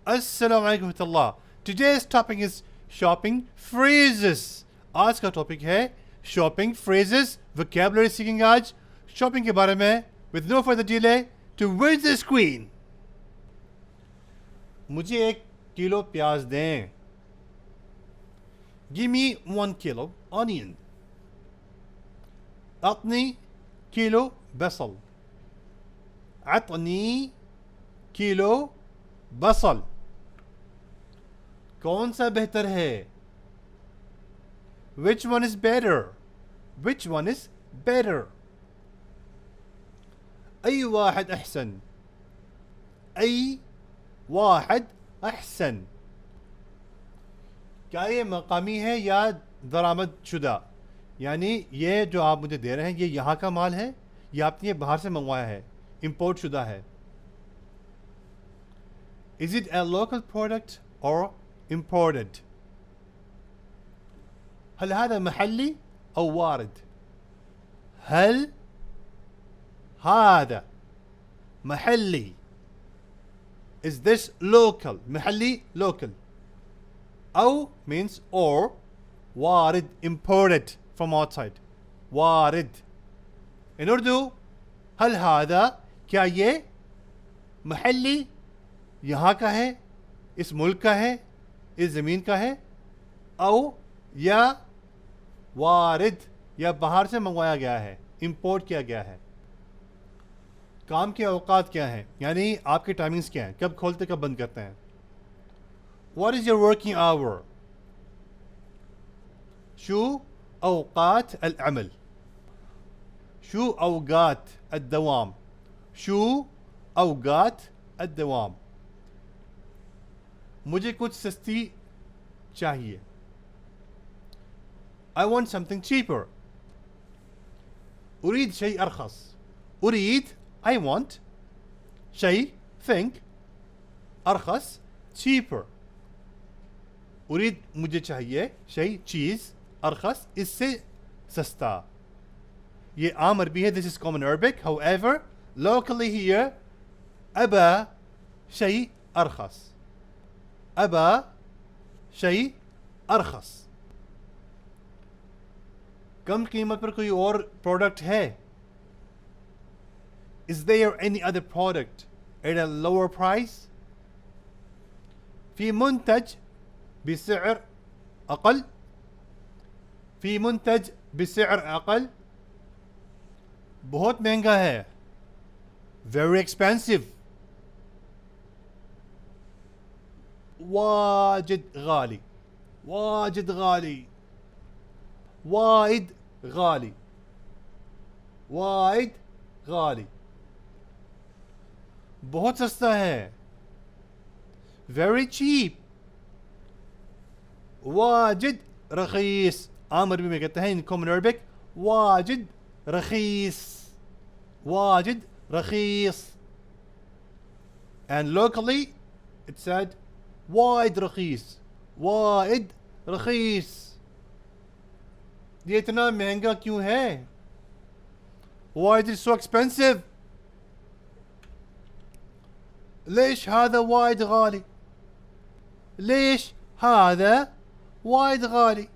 Assalamu alaikum warahmatullah. Today's topic is shopping phrases. आज का topic है shopping phrases, vocabulary सीखेंगे आज shopping के बारे में. With no further delay, to where's the screen? मुझे 1 किलो प्याज दें. Give me 1 kilo onion. أعطني كيلو بصل. أعطني كيلو بصل. कौन सा बेहतर है? Which one is better? Which one is better? أي واحد أحسن? أي واحد أحسن? क्या ये मकामी है या दरामद शुदा? यानी ये जो आप मुझे दे रहे हैं ये यहाँ का माल है या आपने ये बाहर से मंगवाया है, इम्पोर्ट शुदा है? Is it a local product or imported? هل هذا محلي أو وارد؟ هل هذا محلي? Is this local? محلي local. أو means or وارد imported from outside. وارد. In Urdu, هل هذا क्या ये محلي यहाँ का है, इस मुल्क का है, इस ज़मीन का है, औ या वारिद या बाहर से मंगवाया गया है, इंपोर्ट किया गया है. काम के औकात क्या हैं, यानी आपकी टाइमिंग्स क्या हैं, कब खोलते कब बंद करते हैं? What is your working hour? شو أوقات العمل? شو أوقات الدوام? شو أوقات الدوام? मुझे कुछ सस्ती चाहिए. I want something cheaper. أريد شيء أرخص. أريد I want شيء think أرخص cheaper. أريد मुझे चाहिए شيء चीज़ أرخص इससे सस्ता. ये आम अरबी है. This is common Arabic. However, locally here أبا شيء أرخص. أبا شيء أرخص. कम कीमत पर कोई और प्रोडक्ट है? Is there any other product at a lower price? في منتج بسعر أقل. في منتج بسعر أقل. बहुत महंगा है. Very expensive. واجد غالي. واجد غالي. وايد غالي. وايد غالي. बहुत सस्ता है. Very cheap. واجد رخيص. आम अरबी में कहते हैं in common Arabic واجد رخيص. واجد رخيص. And locally it said وايد رخيص. وايد رخيص. ये इतना महंगा क्यों है? Why is it so expensive? ليش هذا وايد غالي؟ ليش هذا وايد غالي؟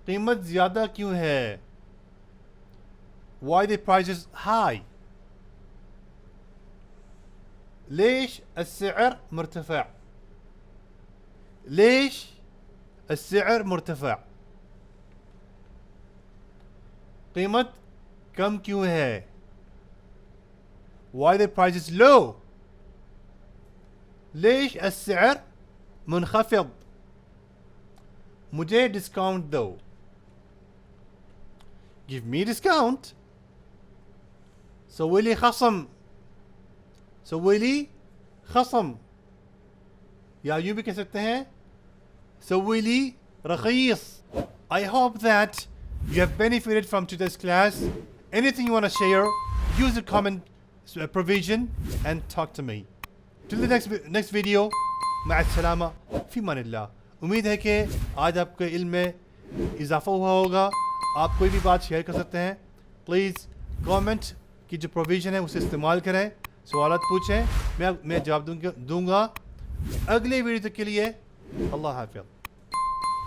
कीमत ज़्यादा क्यों है? Why the prices high? ليش السعر مرتفع؟ ليش السعر مرتفع؟ कीमत कम क्यों है? Why the price is low? ليش السعر منخفض؟ मुझे डिस्काउंट दो. Give me discount. سوي لي خصم. سوي لي خصم. या यूं भी कह सकते हैं سوي لي رخيص. I hope that you have benefited from today's class. Anything you want to share, use the comment provision and talk to me. Till the next video. مع السلامة في मान अल्लाह. उम्मीद है कि आज आपके इल्म में इजाफा हुआ होगा. आप कोई भी बात शेयर कर सकते हैं. प्लीज़ कमेंट की जो प्रोविज़न है उसे इस्तेमाल करें. सवालात पूछें, मैं जवाब दूंगा। अगले वीडियो तक के लिए अल्लाह हाफ़िज़।